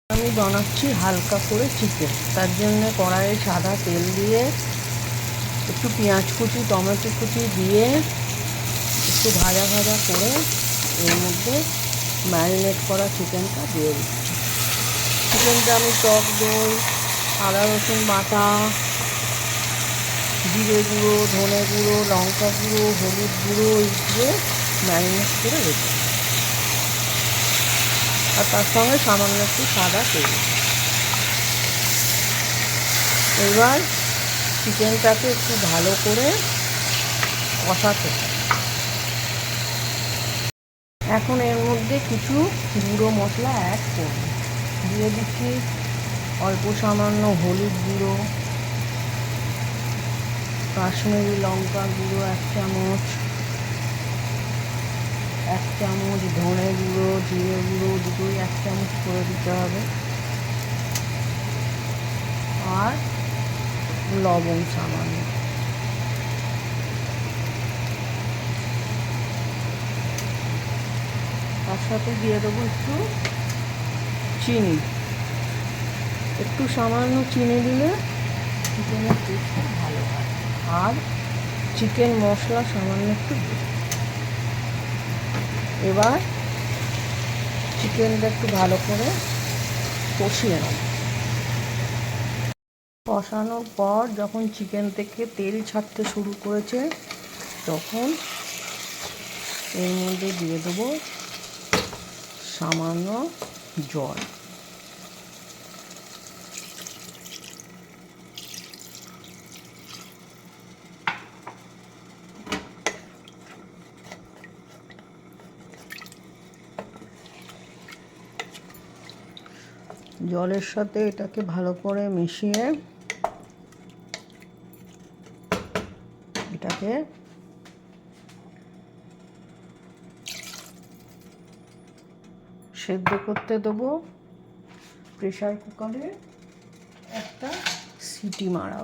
আমি বানাচ্ছি হালকা করে চিকেন। তার জন্য কড়াইয়ে সাদা তেল দিয়ে একটু পেঁয়াজ কুচি, টমেটো কুচি দিয়ে একটু ভাজা ভাজা করে এর মধ্যে ম্যারিনেট করা চিকেনটা দিয়ে দিচ্ছি। চিকেনটা আমি টক দই, আদা রসুন বাটা, জিরে গুঁড়ো, ধনে গুঁড়ো, লঙ্কা গুঁড়ো, হলুদ গুঁড়ো দিয়ে ম্যারিনেট করে রেখে, আর তার সঙ্গে সামান্য একটু সাদা তেল। এবার চিকেনটাকে একটু ভালো করে কষাতে। এখন এর মধ্যে কিছু গুঁড়ো মশলা অ্যাড করব। দিয়ে দিচ্ছি অল্প সামান্য হলুদ গুঁড়ো, কাশ্মীরি লঙ্কা গুঁড়ো 1 চামচ, 1 চামচ ধনে গুঁড়ো, জিরে গুঁড়ো দুটোই 1 চামচ করে দিতে হবে, আর লবণ সামান্য। তার সাথে দিয়ে দেবো একটু চিনি। একটু সামান্য চিনি দিলে চিকেনের টেস্টটা ভালো হয়। আর চিকেন মশলা সামান্য একটু দিই। এবার চিকেনটা একটু ভালো করে কষিয়ে নেব। কষানোর পর যখন চিকেন থেকে তেল ছাড়তে শুরু করেছে, তখন এর মধ্যে দিয়ে দেবো সামান্য জল। জলের সাথে এটাকে ভালো করে মিশিয়ে এটাকে সেদ্ধ করতে দেবো। প্রেসার কুকারে একটা সিটি মারা